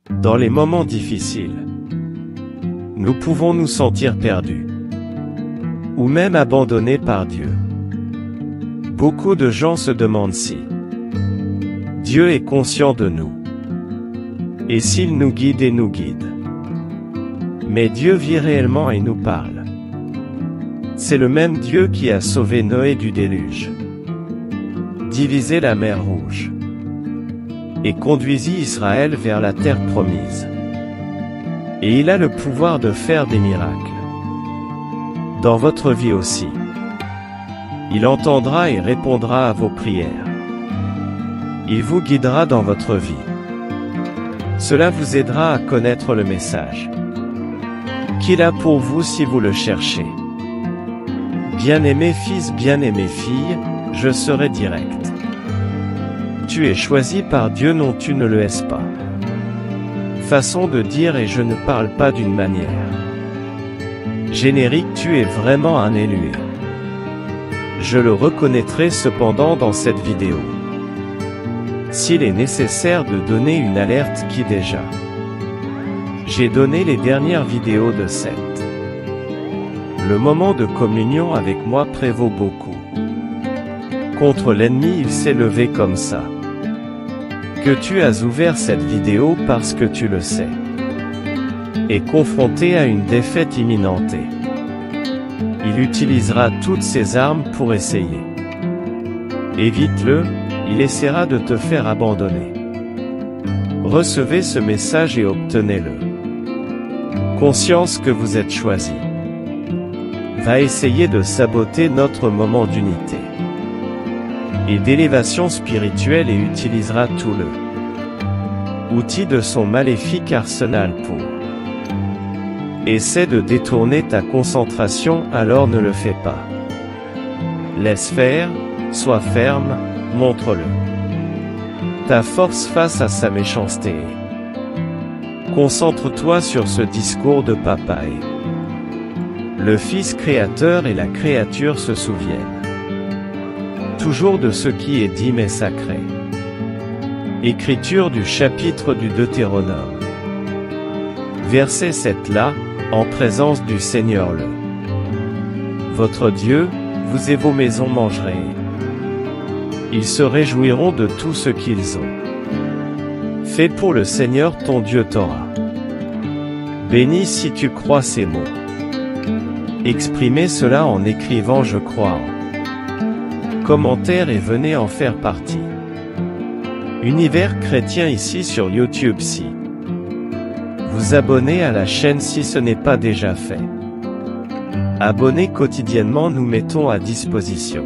Dans les moments difficiles, nous pouvons nous sentir perdus, ou même abandonnés par Dieu. Beaucoup de gens se demandent si Dieu est conscient de nous, et s'il nous guide et nous guide. Mais Dieu vit réellement et nous parle. C'est le même Dieu qui a sauvé Noé du déluge, divisé la mer Rouge, et conduisit Israël vers la terre promise. Et il a le pouvoir de faire des miracles. Dans votre vie aussi. Il entendra et répondra à vos prières. Il vous guidera dans votre vie. Cela vous aidera à connaître le message qu'il a pour vous si vous le cherchez. Bien-aimé fils, bien-aimée fille, je serai direct. Tu es choisi par Dieu, non, tu ne le es pas. Façon de dire, et je ne parle pas d'une manière générique, tu es vraiment un élu. Je le reconnaîtrai cependant dans cette vidéo. S'il est nécessaire de donner une alerte qui déjà j'ai donné les dernières vidéos de cette. Le moment de communion avec moi prévaut beaucoup. Contre l'ennemi, il s'est levé comme ça. Que tu as ouvert cette vidéo parce que tu le sais. Et confronté à une défaite imminente. Il utilisera toutes ses armes pour essayer. Évite-le, il essaiera de te faire abandonner. Recevez ce message et obtenez-le. Conscience que vous êtes choisi. Va essayer de saboter notre moment d'unité et d'élévation spirituelle et utilisera tout le outil de son maléfique arsenal pour essaie de détourner ta concentration, alors ne le fais pas. Laisse faire, sois ferme, montre-le ta force face à sa méchanceté. Concentre-toi sur ce discours de papa et le Fils créateur et la créature se souviennent toujours de ce qui est dit mais sacré. Écriture du chapitre du Deutéronome. Verset 7 là, en présence du Seigneur le votre Dieu, vous et vos maisons mangerez. Ils se réjouiront de tout ce qu'ils ont fait pour le Seigneur ton Dieu t'aura béni si tu crois ces mots. Exprimez cela en écrivant je crois en commentaire et venez en faire partie. Univers chrétien ici sur YouTube si vous abonnez à la chaîne si ce n'est pas déjà fait. Abonnez quotidiennement, nous mettons à disposition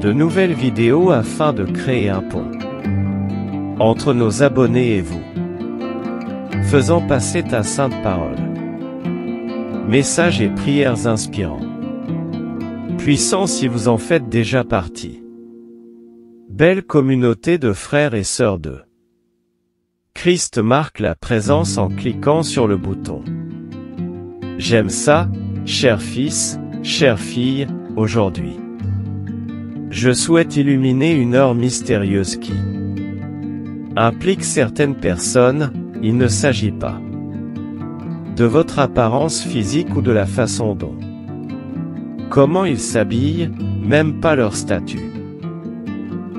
de nouvelles vidéos afin de créer un pont entre nos abonnés et vous, faisant passer ta sainte parole. Messages et prières inspirants. Puissants si vous en faites déjà partie. Belle communauté de frères et sœurs de Christ marque la présence en cliquant sur le bouton. J'aime ça, cher fils, chère fille, aujourd'hui. Je souhaite illuminer une heure mystérieuse qui implique certaines personnes. Il ne s'agit pas de votre apparence physique ou de la façon dont comment ils s'habillent, même pas leur statut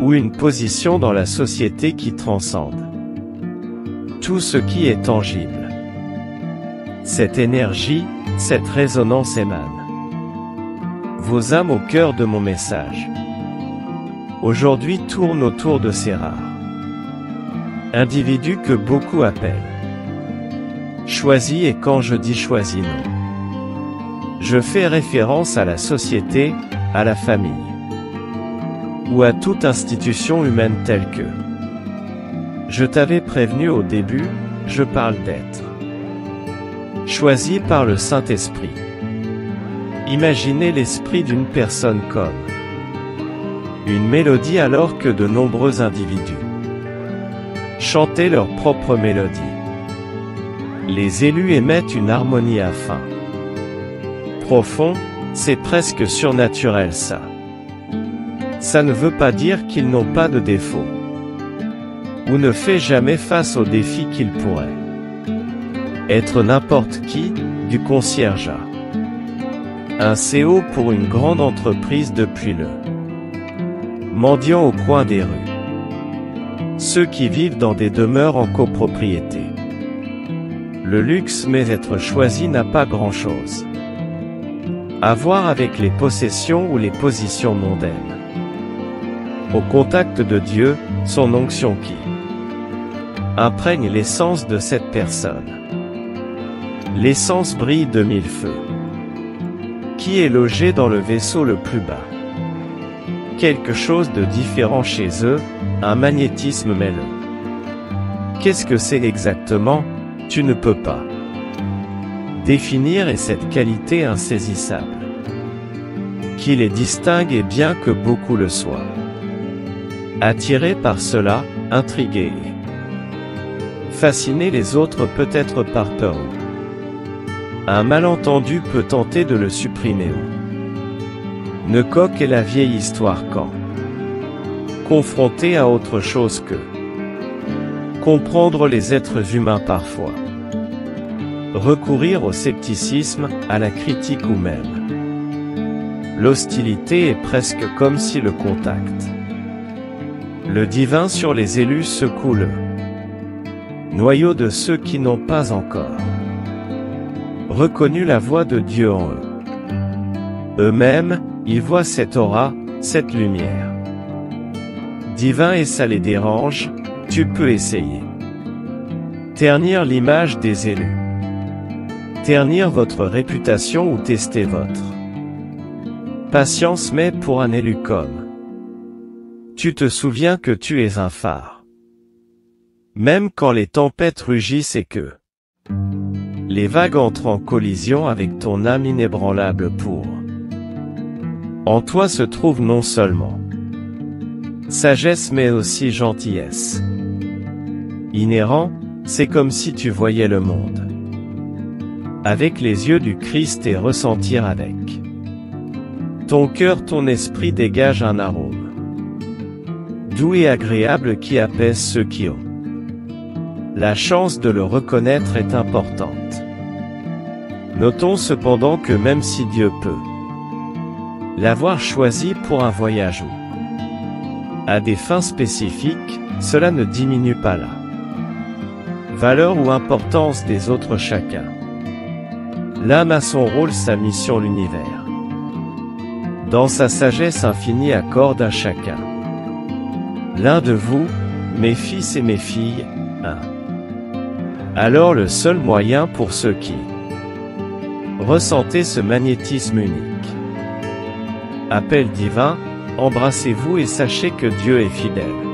ou une position dans la société qui transcende tout ce qui est tangible. Cette énergie, cette résonance émane vos âmes au cœur de mon message. Aujourd'hui tourne autour de ces rares individus que beaucoup appellent choisis, et quand je dis choisis, non, je fais référence à la société, à la famille ou à toute institution humaine telle que je t'avais prévenu au début, je parle d'être choisi par le Saint-Esprit. Imaginez l'esprit d'une personne comme une mélodie alors que de nombreux individus chantaient leur propre mélodie. Les élus émettent une harmonie à fin profond, c'est presque surnaturel ça. Ça ne veut pas dire qu'ils n'ont pas de défauts. ou ne fait jamais face aux défis qu'il pourrait être n'importe qui, du concierge à un CO pour une grande entreprise depuis le mendiant au coin des rues. Ceux qui vivent dans des demeures en copropriété. Le luxe mais être choisi n'a pas grand-chose à voir avec les possessions ou les positions mondaines. Au contact de Dieu, son onction qui imprègne l'essence de cette personne. L'essence brille de mille feux. Qui est logé dans le vaisseau le plus bas? Quelque chose de différent chez eux, un magnétisme mêlé. Qu'est-ce que c'est exactement? Tu ne peux pas définir et cette qualité insaisissable qui les distingue et bien que beaucoup le soient. Attirés par cela, intrigués et fascinés les autres peut-être par peur. Un malentendu peut tenter de le supprimer ou ne coque est la vieille histoire quand confronté à autre chose que comprendre les êtres humains parfois. Recourir au scepticisme, à la critique ou même l'hostilité est presque comme si le contact le divin sur les élus secoue le noyau de ceux qui n'ont pas encore reconnu la voix de Dieu en eux. Eux-mêmes, ils voient cette aura, cette lumière divin et ça les dérange. Tu peux essayer. Ternir l'image des élus. Ternir votre réputation ou tester votre patience mais pour un élu comme tu te souviens que tu es un phare. Même quand les tempêtes rugissent et que les vagues entrent en collision avec ton âme inébranlable pour en toi se trouve non seulement sagesse mais aussi gentillesse. Inhérent, c'est comme si tu voyais le monde avec les yeux du Christ et ressentir avec ton cœur, ton esprit dégage un arôme doux et agréable qui apaise ceux qui ont la chance de le reconnaître est importante. Notons cependant que même si Dieu peut l'avoir choisi pour un voyage ou à des fins spécifiques, cela ne diminue pas la valeur ou importance des autres chacun. L'âme a son rôle, sa mission, l'univers. Dans sa sagesse infinie accorde à chacun l'un de vous, mes fils et mes filles, un. Alors le seul moyen pour ceux qui ressentez ce magnétisme unique. Appel divin, embrassez-vous et sachez que Dieu est fidèle.